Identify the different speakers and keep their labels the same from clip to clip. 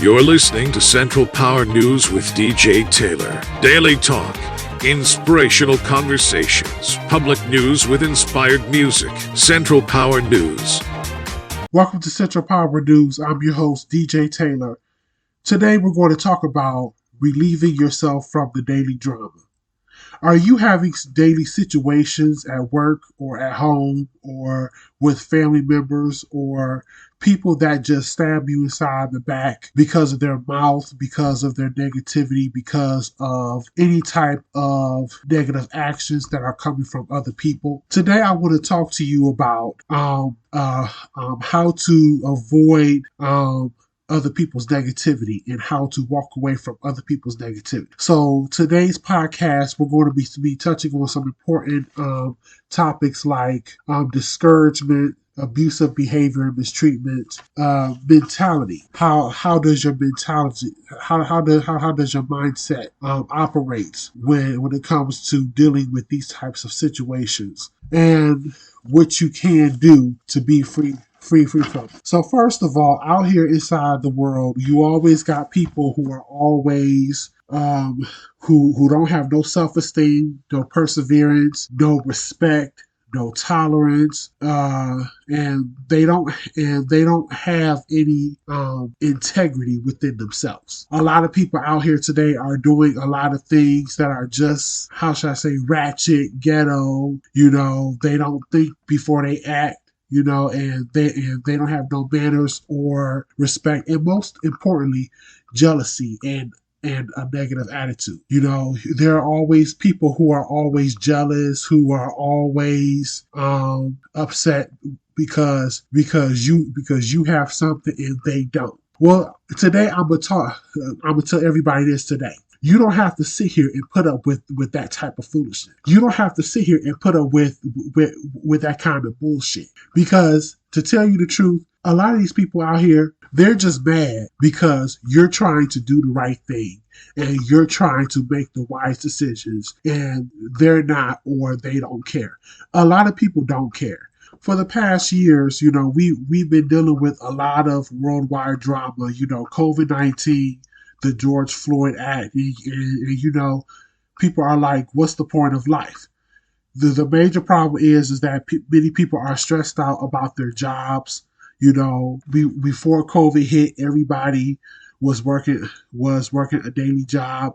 Speaker 1: You're listening to Central Power News with DJ Taylor. Daily talk, inspirational conversations, public news with inspired music. Central Power News.
Speaker 2: Welcome to Central Power News. I'm your host, DJ Taylor. Today we're going to talk about relieving yourself from the daily drama. Are you having daily situations at work or at home or with family members or people that just stab you inside the back because of their mouth, because of their negativity, because of any type of negative actions that are coming from other people? Today I want to talk to you about how to avoid other people's negativity and how to walk away from other people's negativity. So today's podcast, we're going to be touching on some important topics like discouragement, abusive behavior and mistreatment, mentality. How does your mentality, how does your mindset operate when it comes to dealing with these types of situations, and what you can do to be free from. So first of all, out here inside the world, you always got people who are always who don't have no self-esteem, no perseverance, no respect, no tolerance, and they don't have any integrity within themselves. A lot of people out here today are doing a lot of things that are just, how should I say, ratchet, ghetto. They don't think before they act. And they don't have no manners or respect, and most importantly, jealousy and a negative attitude. There are always people who are always jealous, who are always upset because you have something and they don't. Well, today I'm gonna tell everybody this today. You don't have to sit here and put up with that type of foolishness. You don't have to sit here and put up with that kind of bullshit. Because to tell you the truth, a lot of these people out here, they're just mad because you're trying to do the right thing and you're trying to make the wise decisions, and they're not, or they don't care. A lot of people don't care. For the past years, we've been dealing with a lot of worldwide drama, COVID-19, the George Floyd Act, and people are like, what's the point of life? The major problem is that many people are stressed out about their jobs. Before COVID hit, everybody was working a daily job.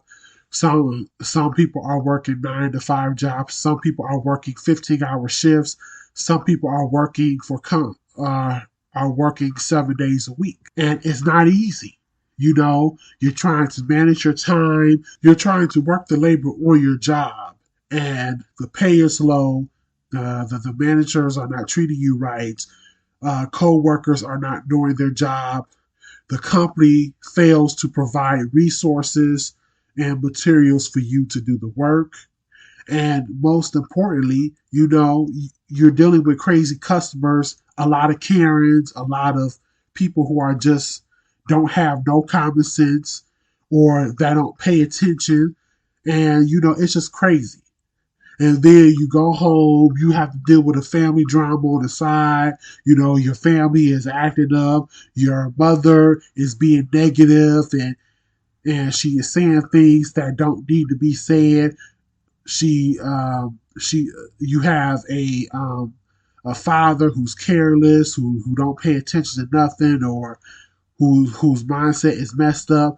Speaker 2: Some people are working 9-to-5 jobs. Some people are working 15-hour shifts. Some people are working are working 7 days a week, and it's not easy. You're trying to manage your time. You're trying to work the labor on your job, and the pay is low. The managers are not treating you right. Co-workers are not doing their job. The company fails to provide resources and materials for you to do the work. And most importantly, you're dealing with crazy customers, a lot of Karens, a lot of people who are just don't have no common sense, or that don't pay attention, and it's just crazy. And then you go home, you have to deal with a family drama on the side. Your family is acting up, your mother is being negative, and she is saying things that don't need to be said. You have a father who's careless, who don't pay attention to nothing, or whose mindset is messed up.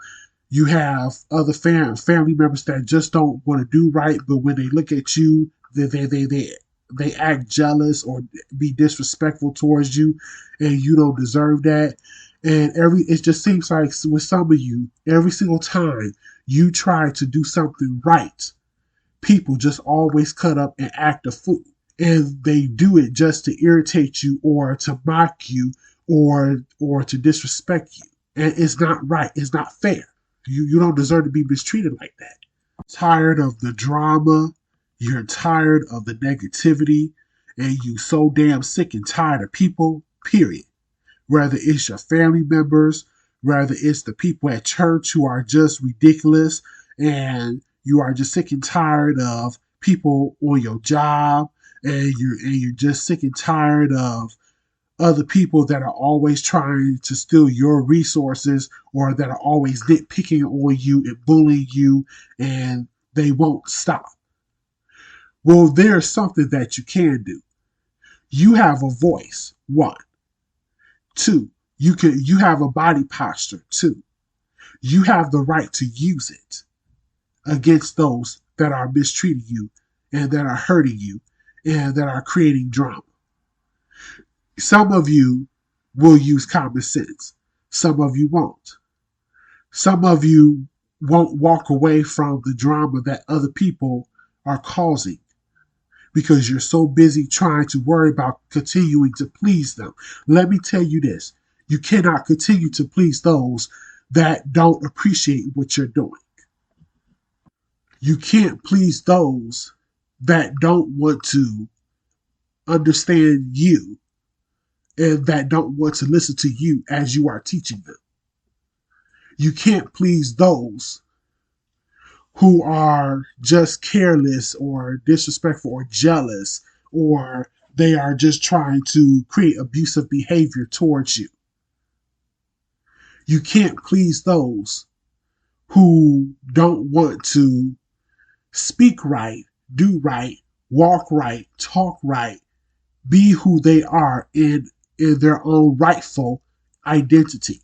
Speaker 2: You have other family members that just don't want to do right, but when they look at you, they act jealous or be disrespectful towards you, and you don't deserve that. And it just seems like with some of you, every single time you try to do something right, people just always cut up and act a fool. And they do it just to irritate you or to mock you or to disrespect you. And it's not right. It's not fair. You don't deserve to be mistreated like that. Tired of the drama. You're tired of the negativity. And you so damn sick and tired of people, period. Whether it's your family members, whether it's the people at church who are just ridiculous, and you are just sick and tired of people on your job, and you're just sick and tired of other people that are always trying to steal your resources or that are always nitpicking on you and bullying you and they won't stop. Well, there's something that you can do. You have a voice, one. Two, you have a body posture, two. You have the right to use it against those that are mistreating you and that are hurting you and that are creating drama. Some of you will use common sense. Some of you won't. Some of you won't walk away from the drama that other people are causing because you're so busy trying to worry about continuing to please them. Let me tell you this. You cannot continue to please those that don't appreciate what you're doing. You can't please those that don't want to understand you and that don't want to listen to you as you are teaching them. You can't please those who are just careless or disrespectful or jealous, or they are just trying to create abusive behavior towards you. You can't please those who don't want to speak right, do right, walk right, talk right, be who they are in their own rightful identity.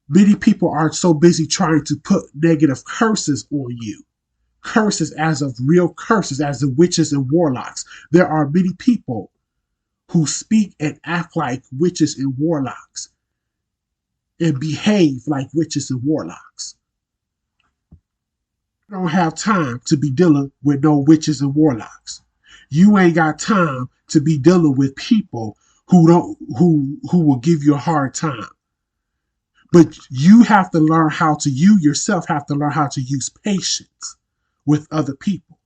Speaker 2: Many people are so busy trying to put negative curses on you. Curses as of real curses, as the witches and warlocks. There are many people who speak and act like witches and warlocks and behave like witches and warlocks. You don't have time to be dealing with no witches and warlocks. You ain't got time to be dealing with people who will give you a hard time. But you have to learn you yourself have to learn how to use patience with other people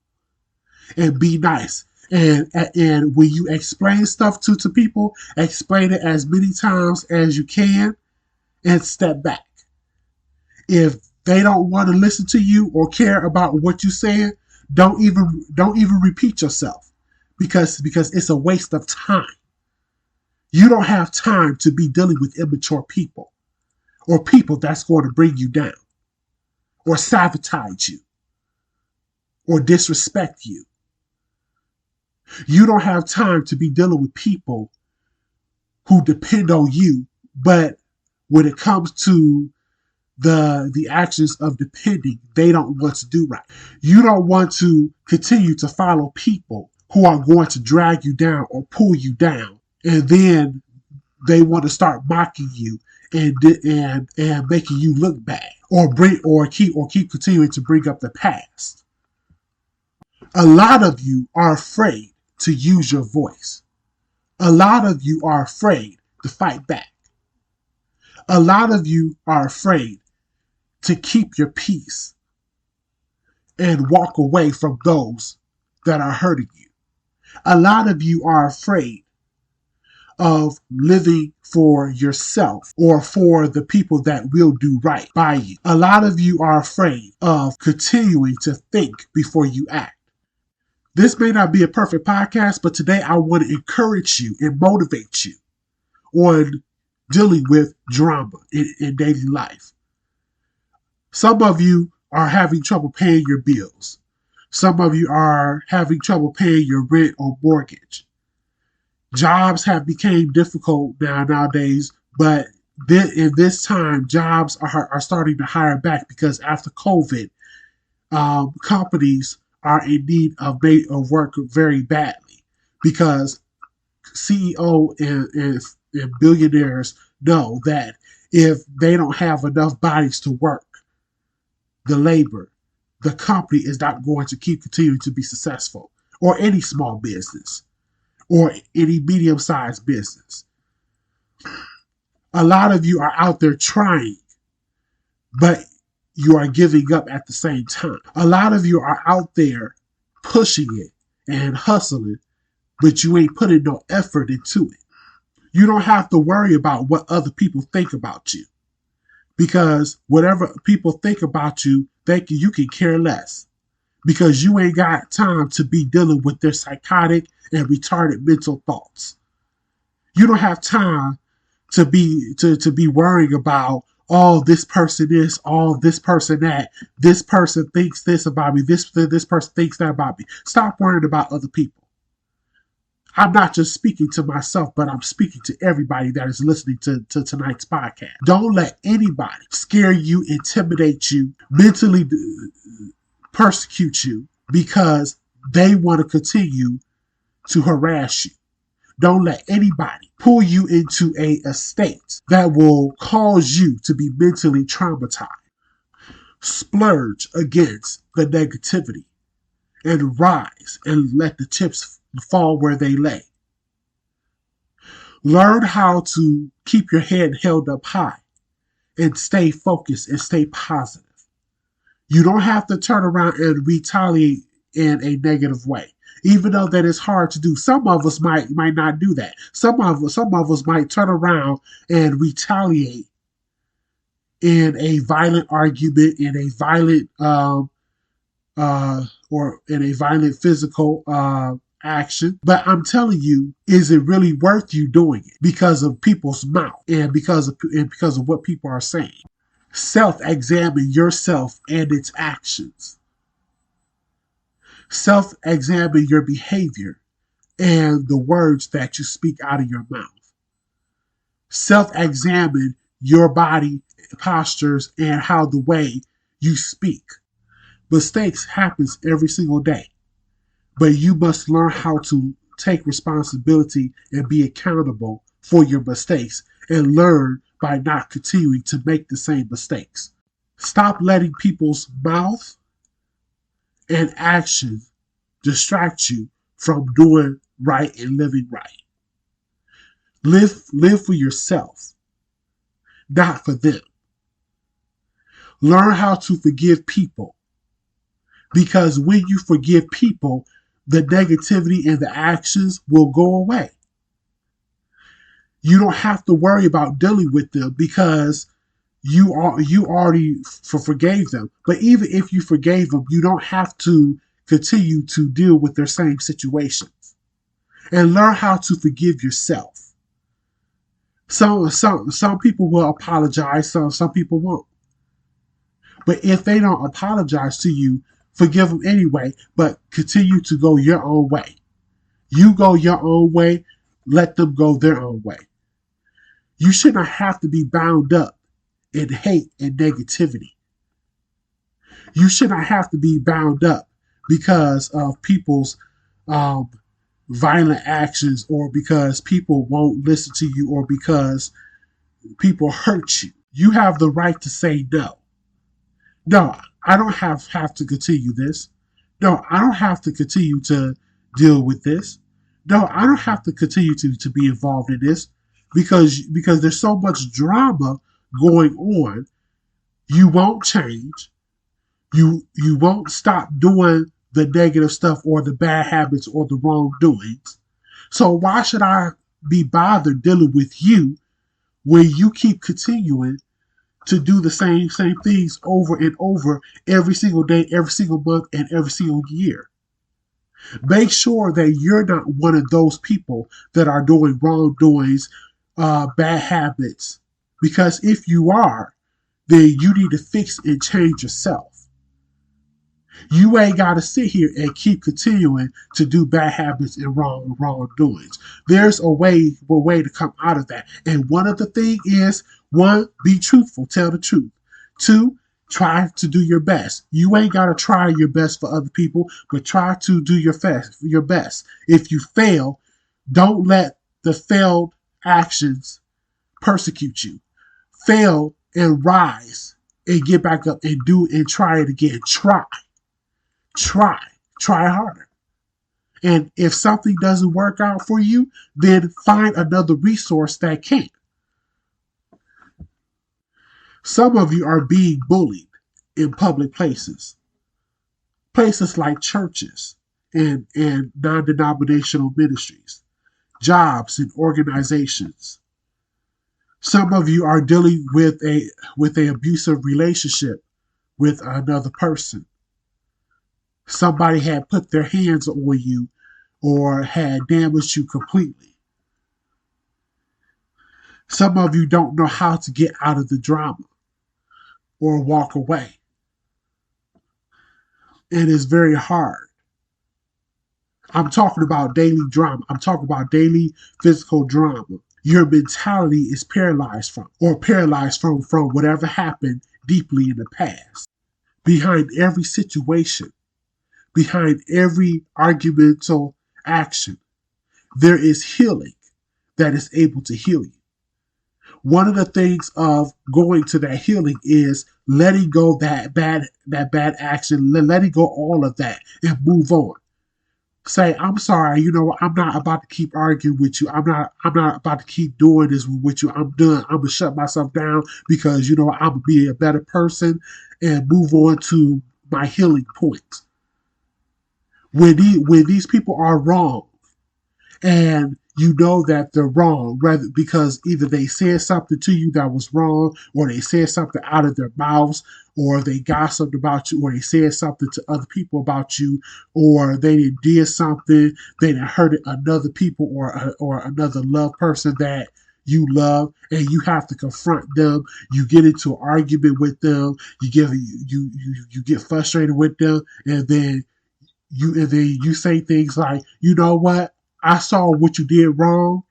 Speaker 2: and be nice. And when you explain stuff to people, explain it as many times as you can and step back. If they don't want to listen to you or care about what you're saying, don't even repeat yourself because it's a waste of time. You don't have time to be dealing with immature people or people that's going to bring you down or sabotage you or disrespect you. You don't have time to be dealing with people who depend on you, but when it comes to the actions of depending, they don't want to do right. You don't want to continue to follow people who are going to drag you down or pull you down, and then they want to start mocking you and making you look bad or keep continuing to bring up the past. A lot of you are afraid to use your voice. A lot of you are afraid to fight back. A lot of you are afraid to keep your peace and walk away from those that are hurting you. A lot of you are afraid of living for yourself or for the people that will do right by you. A lot of you are afraid of continuing to think before you act. This may not be a perfect podcast, but today I want to encourage you and motivate you on dealing with drama in daily life. Some of you are having trouble paying your bills. Some of you are having trouble paying your rent or mortgage. Jobs have become difficult nowadays, but in this time, jobs are starting to hire back because after COVID, companies are in need of work very badly because CEO and billionaires know that if they don't have enough bodies to work the labor, the company is not going to keep continuing to be successful, or any small business or any medium-sized business. A lot of you are out there trying, but you are giving up at the same time. A lot of you are out there pushing it and hustling, but you ain't putting no effort into it. You don't have to worry about what other people think about you, because whatever people think about you, you can care less, because you ain't got time to be dealing with their psychotic and retarded mental thoughts. You don't have time to be worrying about, oh, this person this, oh, this person that, this person thinks this about me, this person thinks that about me. Stop worrying about other people. I'm not just speaking to myself, but I'm speaking to everybody that is listening to tonight's podcast. Don't let anybody scare you, intimidate you, mentally persecute you because they want to continue to harass you. Don't let anybody pull you into a state that will cause you to be mentally traumatized. Splurge against the negativity and rise and let the chips fall where they lay. Learn how to keep your head held up high and stay focused and stay positive. You don't have to turn around and retaliate in a negative way, even though that is hard to do. Some of us might not do that. Some of us might turn around and retaliate in a violent argument, in a violent or in a violent physical action. But I'm telling you, is it really worth you doing it because of people's mouth and because of what people are saying? Self-examine yourself and its actions. Self-examine your behavior and the words that you speak out of your mouth. Self-examine your body postures and how the way you speak. Mistakes happens every single day, but you must learn how to take responsibility and be accountable for your mistakes and learn by not continuing to make the same mistakes. Stop letting people's mouth and action distract you from doing right and living right. Live for yourself, not for them. Learn how to forgive people, because when you forgive people, the negativity and the actions will go away. You don't have to worry about dealing with them because you already forgave them. But even if you forgave them, you don't have to continue to deal with their same situations. And learn how to forgive yourself. Some people will apologize, some people won't. But if they don't apologize to you, forgive them anyway, but continue to go your own way. You go your own way, let them go their own way. You should not have to be bound up in hate and negativity. You should not have to be bound up because of people's violent actions, or because people won't listen to you, or because people hurt you. You have the right to say no. No, I don't have to continue this. No, I don't have to continue to deal with this. No, I don't have to continue to be involved in this because there's so much drama going on. You won't change. You won't stop doing the negative stuff or the bad habits or the wrongdoings. So why should I be bothered dealing with you when you keep continuing to do the same things over and over every single day, every single month, and every single year? Make sure that you're not one of those people that are doing wrongdoings, bad habits. Because if you are, then you need to fix and change yourself. You ain't got to sit here and keep continuing to do bad habits and wrongdoings. There's a way to come out of that. And one of the things is, one, be truthful, tell the truth. Two, try to do your best. You ain't got to try your best for other people, but try to do your best. If you fail, don't let the failed actions persecute you. Fail and rise and get back up and do and try it again. Try harder. And if something doesn't work out for you, then find another resource that can. Some of you are being bullied in public places. Places like churches and non-denominational ministries, jobs and organizations. Some of you are dealing with an abusive relationship with another person. Somebody had put their hands on you or had damaged you completely. Some of you don't know how to get out of the drama or walk away. And it's very hard. I'm talking about daily drama. I'm talking about daily physical drama. Your mentality is paralyzed from whatever happened deeply in the past. Behind every situation, behind every argumental action, there is healing that is able to heal you. One of the things of going to that healing is letting go that bad action, letting go all of that and move on. Say, I'm sorry, I'm not about to keep arguing with you. I'm not about to keep doing this with you. I'm done. I'm gonna shut myself down because I'm gonna be a better person and move on to my healing point. When these people are wrong, and you know that they're wrong, rather because either they said something to you that was wrong, or they said something out of their mouths, or they gossiped about you, or they said something to other people about you, or they did something, they hurted another people or another loved person that you love, and you have to confront them. You get into an argument with them. You get frustrated with them, and then you say things like, you know what? I saw what you did wrong.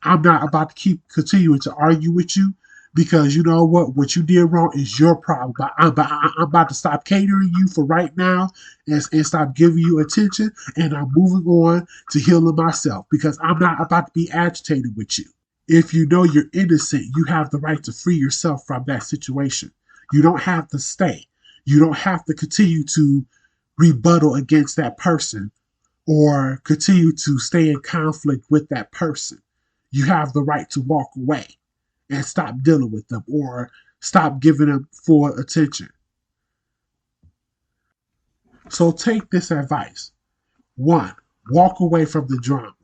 Speaker 2: I'm not about to keep continuing to argue with you because you know what you did wrong is your problem. I'm about to stop catering you for right now and stop giving you attention. And I'm moving on to healing myself because I'm not about to be agitated with you. If you know you're innocent, you have the right to free yourself from that situation. You don't have to stay. You don't have to continue to rebuttal against that person or continue to stay in conflict with that person. You have the right to walk away and stop dealing with them or stop giving them full attention. So take this advice. 1, walk away from the drama.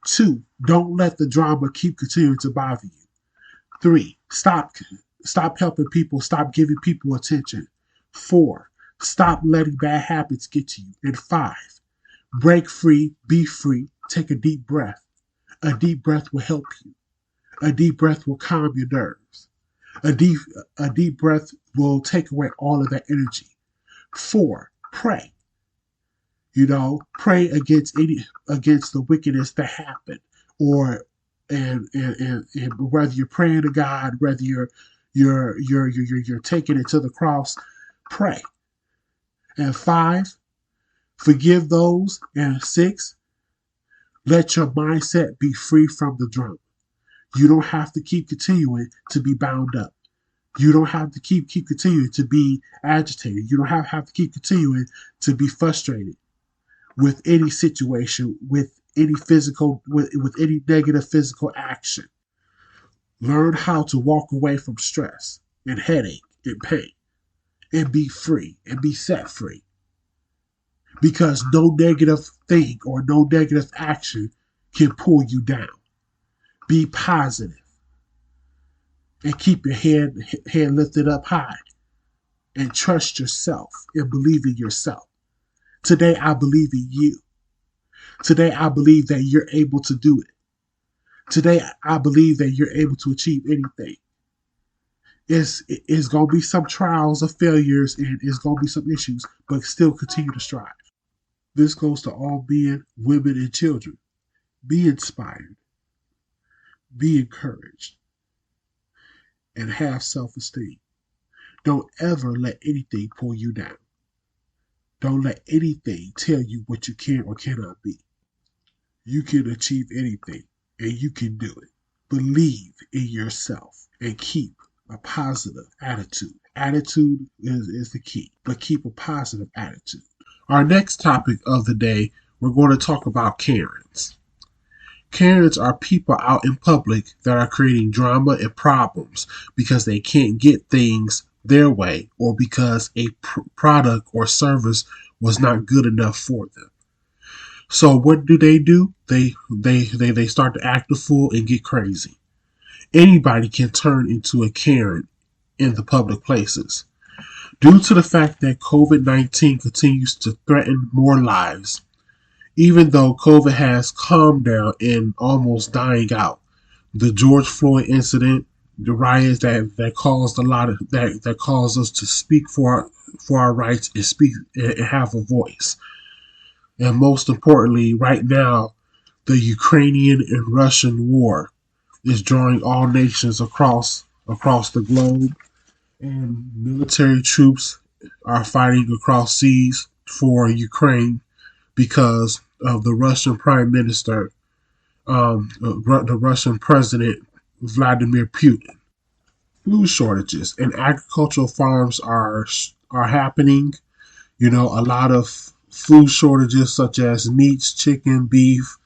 Speaker 2: 2, don't let the drama keep continuing to bother you. 3, stop helping people, stop giving people attention. 4, stop letting bad habits get to you. And 5, break free, be free, take a deep breath. A deep breath will help you. A deep breath will calm your nerves. A deep breath will take away all of that energy. 4, pray. Pray against the wickedness that happened, or and whether you're praying to God, whether you're taking it to the cross, pray. And 5, forgive those. And 6, let your mindset be free from the drama. You don't have to keep continuing to be bound up. You don't have to keep continuing to be agitated. You don't have to keep continuing to be frustrated with any situation, with any any negative physical action. Learn how to walk away from stress and headache and pain and be free and be set free. Because no negative thing or no negative action can pull you down. Be positive and keep your head lifted up high and trust yourself and believe in yourself. Today, I believe in you. Today, I believe that you're able to do it. Today, I believe that you're able to achieve anything. It's going to be some trials or failures and it's going to be some issues, but still continue to strive. This goes to all men, women, and children. Be inspired. Be encouraged. And have self-esteem. Don't ever let anything pull you down. Don't let anything tell you what you can or cannot be. You can achieve anything, and you can do it. Believe in yourself and keep a positive attitude. Attitude is the key, but keep a positive attitude. Our next topic of the day, we're going to talk about Karens. Karens are people out in public that are creating drama and problems because they can't get things their way or because a product or service was not good enough for them. So what do? They start to act a fool and get crazy. Anybody can turn into a Karen in the public places. Due to the fact that COVID-19 continues to threaten more lives, even though COVID has calmed down and almost dying out, the George Floyd incident, the riots that caused a lot of that caused us to speak for our rights and speak and have a voice. And most importantly, right now, the Ukrainian and Russian war is drawing all nations across the globe, and military troops are fighting across seas for Ukraine because of the Russian Prime Minister, the Russian President Vladimir Putin. Food shortages and agricultural farms are happening. A lot of food shortages such as meats, chicken, beef,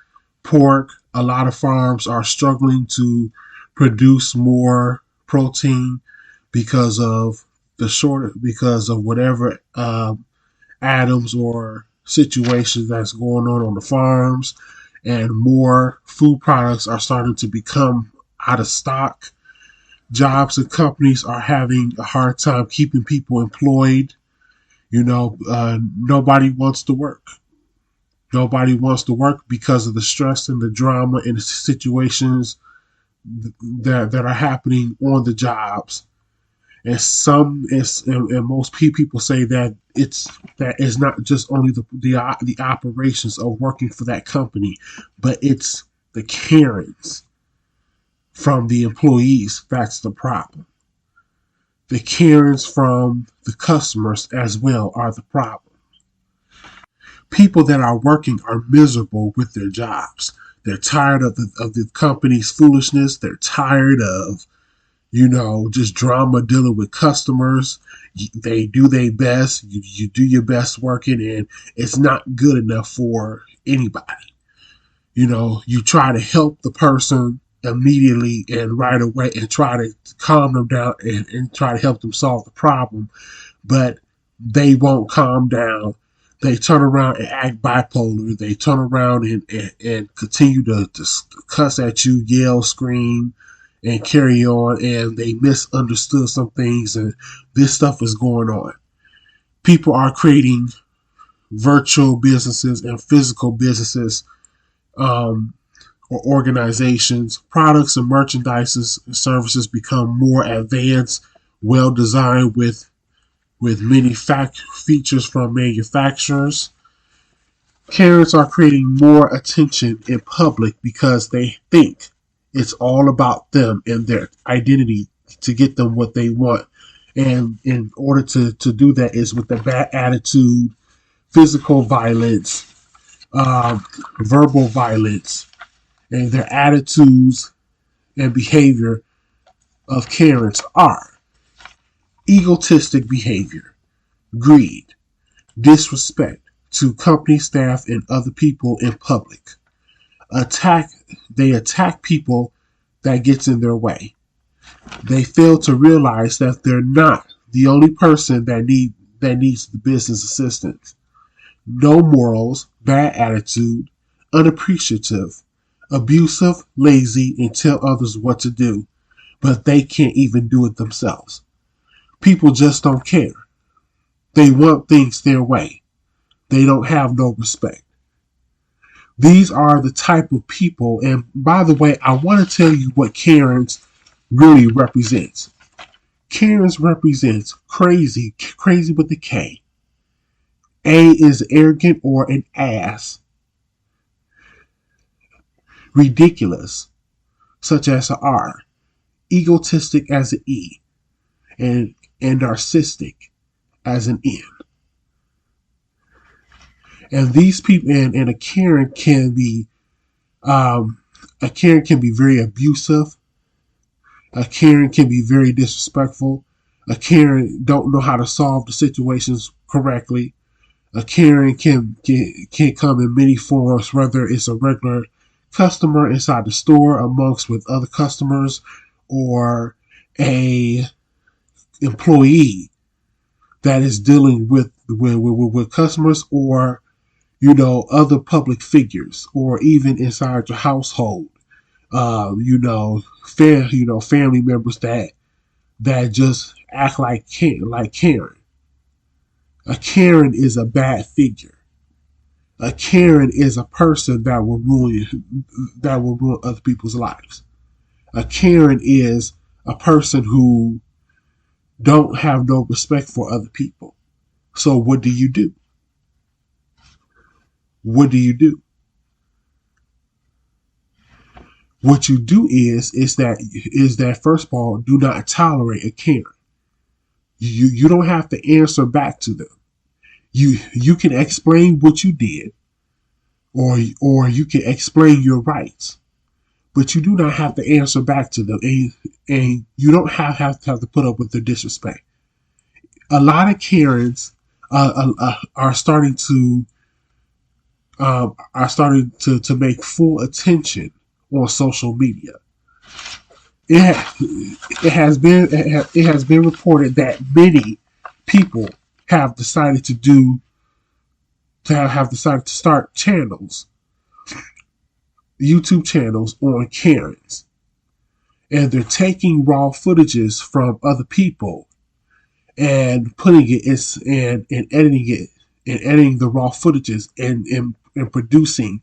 Speaker 2: pork. A lot of farms are struggling to produce more protein because of because of whatever atoms or situations that's going on the farms, and more food products are starting to become out of stock. Jobs and companies are having a hard time keeping people employed. Nobody wants to work. Nobody wants to work because of the stress and the drama and the situations that are happening on the jobs. And most people say that it's not just only the operations of working for that company, but it's the Karens from the employees that's the problem. The Karens from the customers as well are the problem. People that are working are miserable with their jobs. They're tired of the company's foolishness. They're tired of just drama dealing with customers. They do their best. You do your best working, and it's not good enough for anybody. You try to help the person immediately and right away and try to calm them down and try to help them solve the problem, but they won't calm down. They turn around and act bipolar. They turn around and continue to cuss at you, yell, scream, and carry on, and they misunderstood some things, and this stuff is going on. People are creating virtual businesses and physical businesses, or organizations. Products and merchandises and services become more advanced, well designed with many features from manufacturers. Karens are creating more attention in public because they think it's all about them and their identity to get them what they want. And in order to do that is with the bad attitude, physical violence, verbal violence, and their attitudes and behavior of Karens are egotistic behavior, greed, disrespect to company staff and other people in public. They attack people that gets in their way. They fail to realize that they're not the only person that needs the business assistance. No morals, bad attitude, unappreciative, abusive, lazy, and tell others what to do, but they can't even do it themselves. People just don't care. They want things their way. They don't have no respect. These are the type of people, and by the way, I want to tell you what Karens really represents. Karens represents crazy with the K. A is arrogant or an ass. Ridiculous, such as an R. Egotistic as an E. And narcissistic as an N. And these people, and a Karen can be very abusive. A Karen can be very disrespectful. A Karen don't know how to solve the situations correctly. A Karen can come in many forms, whether it's a regular customer inside the store amongst with other customers, or a employee that is dealing with customers, or other public figures, or even inside your household. Family members that just act like Karen. A Karen is a bad figure. A Karen is a person that will ruin other people's lives. A Karen is a person who don't have no respect for other people. So what do you do? What do you do? What you do is that first of all, do not tolerate a Karen. You don't have to answer back to them. You can explain what you did, or you can explain your rights, but you do not have to answer back to them, and you don't have to put up with their disrespect. A lot of Karens are starting to make full attention on social media. It has been reported that many people have decided to start channels, YouTube channels on Karens, and they're taking raw footages from other people and putting it and editing the raw footages and producing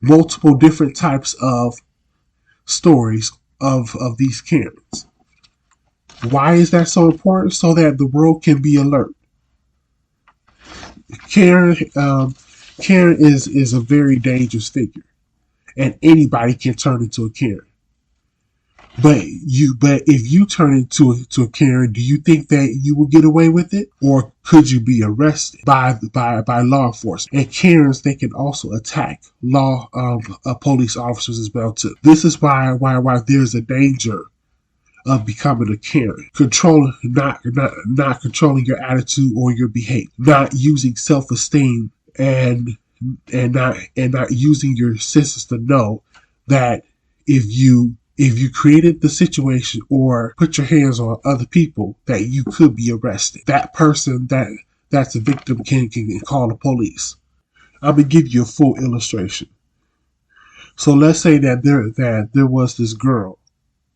Speaker 2: multiple different types of stories of these Karens. Why is that so important? So that the world can be alert. Karen Karen is a very dangerous figure, and anybody can turn into a Karen. But if you turn into a Karen, do you think that you will get away with it, or could you be arrested by law enforcement? And Karens, they can also attack police officers as well too. This is why there's a danger of becoming a Karen. Not controlling your attitude or your behavior, not using self-esteem, and not using your senses to know that if you created the situation or put your hands on other people, that you could be arrested. That person that's a victim can call the police. I'm gonna give you a full illustration. So let's say that there was this girl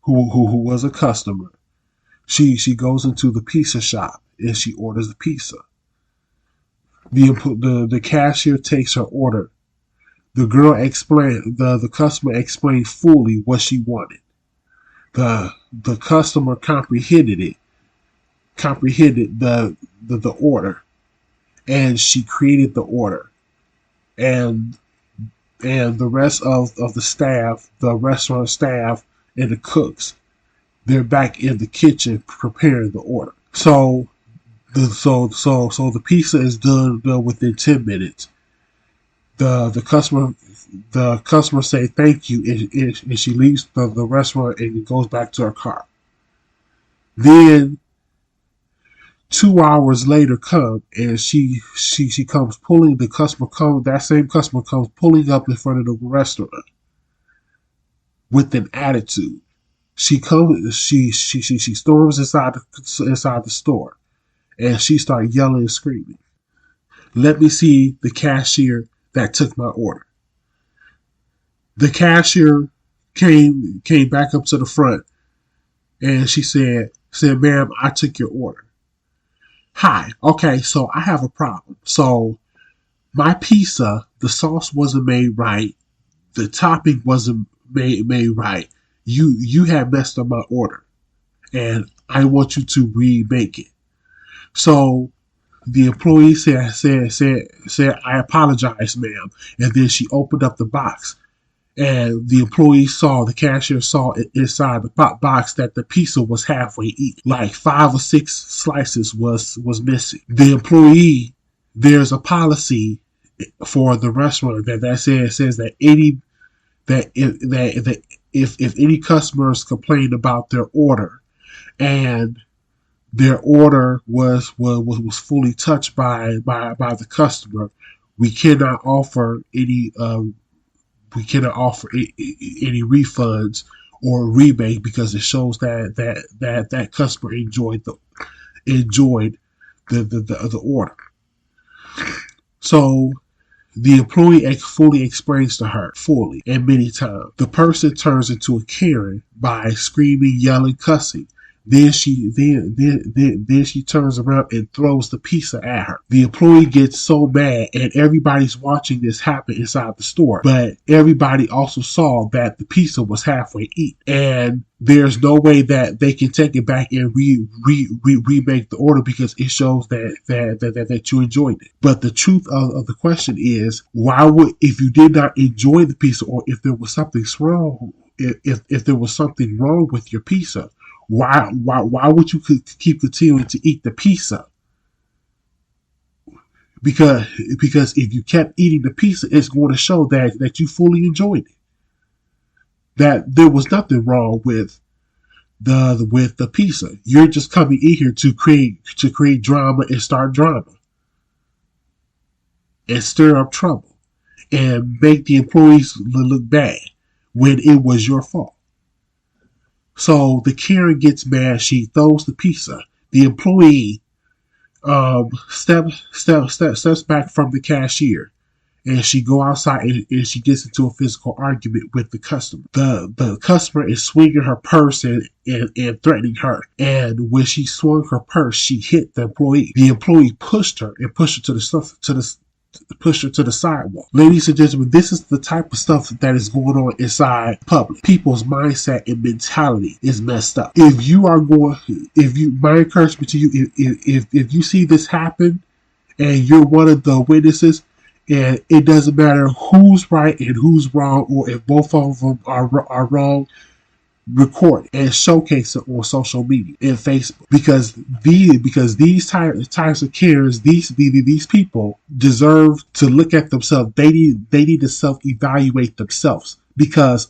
Speaker 2: who was a customer. She goes into the pizza shop and she orders a pizza. The cashier takes her order. The customer explained fully what she wanted. The customer comprehended the order, and she created the order. And the rest of the staff, the restaurant staff and the cooks, they're back in the kitchen preparing the order. So the pizza is done within 10 minutes. The customer say thank you, and she leaves the restaurant and goes back to her car. Then 2 hours later come, and she comes pulling that same customer comes pulling up in front of the restaurant with an attitude. She storms inside the store, and she started yelling and screaming. Let me see the cashier that took my order. The cashier came back up to the front, and she said, ma'am, I took your order. Hi, okay, so I have a problem. So my pizza, the sauce wasn't made right, the topping wasn't made right. You have messed up my order, and I want you to remake it. So the employee said, I apologize, ma'am. And then she opened up the box, and the cashier saw inside the box that the pizza was halfway eaten. Like 5 or 6 slices was missing. The employee, there's a policy for the restaurant that says that if any customers complain about their order, and their order was fully touched by the customer, we cannot offer any any refunds or rebate, because it shows that customer enjoyed the order. So the employee fully explains to her, fully and many times. The person turns into a Karen by screaming, yelling, cussing. Then she turns around and throws the pizza at her. The employee gets so mad, and everybody's watching this happen inside the store. But everybody also saw that the pizza was halfway eaten, and there's no way that they can take it back and remake the order because it shows that you enjoyed it. But the truth of the question is, why would, if you did not enjoy the pizza, or if there was something wrong, if there was something wrong with your pizza, why would you keep continuing to eat the pizza? Because if you kept eating the pizza, it's going to show that you fully enjoyed it. That there was nothing wrong with the pizza. You're just coming in here to create drama and start drama and stir up trouble and make the employees look bad when it was your fault. So the Karen gets mad. She throws the pizza. The employee steps back from the cashier, and she go outside and she gets into a physical argument with the customer. The customer is swinging her purse and threatening her. And when she swung her purse, she hit the employee. The employee pushed her to the sidewalk. Ladies and gentlemen, this is the type of stuff that is going on inside public. People's mindset and mentality is messed up. My encouragement to you, if you see this happen and you're one of the witnesses, and it doesn't matter who's right and who's wrong, or if both of them are wrong, record and showcase it on social media and Facebook, because these types of Karens, these people deserve to look at themselves. They need to self-evaluate themselves, because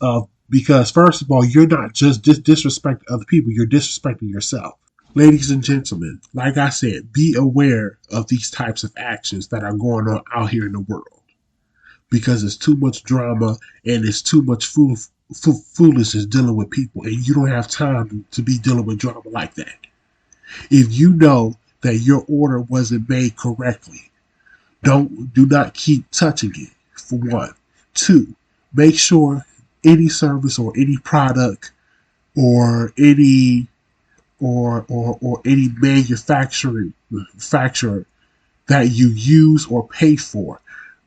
Speaker 2: first of all, you're not just disrespecting other people, you're disrespecting yourself. Ladies and gentlemen, like I said, be aware of these types of actions that are going on out here in the world, because it's too much drama and it's too much foolishness dealing with people, and you don't have time to be dealing with drama like that. If you know that your order wasn't made correctly, do not keep touching it, for one. Two, make sure any service or any product or any manufacturer that you use or pay for,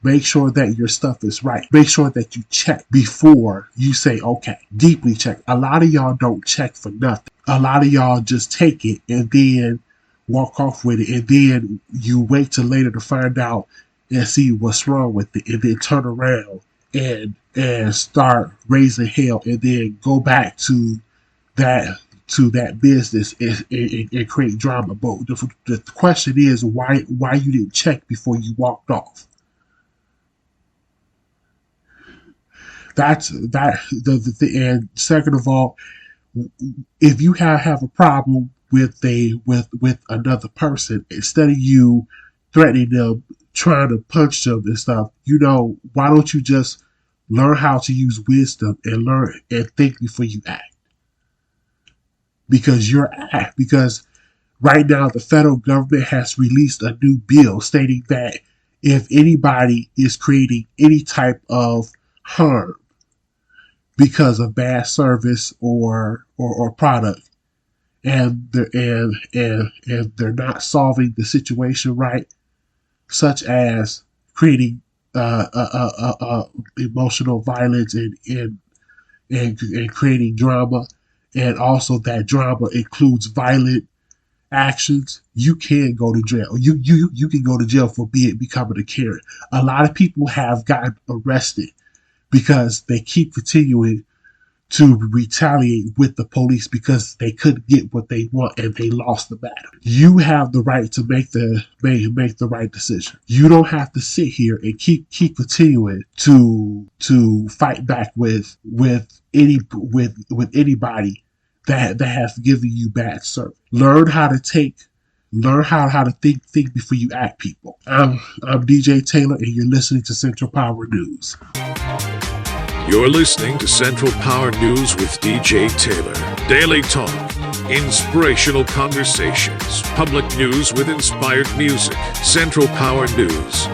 Speaker 2: make sure that your stuff is right. Make sure that you check before you say, okay, deeply check. A lot of y'all don't check for nothing. A lot of y'all just take it and then walk off with it, and then you wait till later to find out and see what's wrong with it, and then turn around and start raising hell, and then go back to that business and create drama. But the question is, why you didn't check before you walked off? And second of all, if you have a problem with another person, instead of you threatening them, trying to punch them and stuff, why don't you just learn how to use wisdom and learn and think before you act? Because right now the federal government has released a new bill stating that if anybody is creating any type of harm because of bad service or product, and they're not solving the situation right, such as creating emotional violence and creating drama, and also that drama includes violent actions, you can go to jail. You can go to jail for becoming a Karen. A lot of people have gotten arrested because they keep continuing to retaliate with the police because they couldn't get what they want and they lost the battle. You have the right to make the right decision. You don't have to sit here and keep continuing to fight back with anybody that has given you bad service. Learn how to think before you act, people. I'm DJ Taylor, and you're listening to Central Power News.
Speaker 1: You're listening to Central Power News with DJ Taylor. Daily talk, inspirational conversations, public news with inspired music. Central Power News.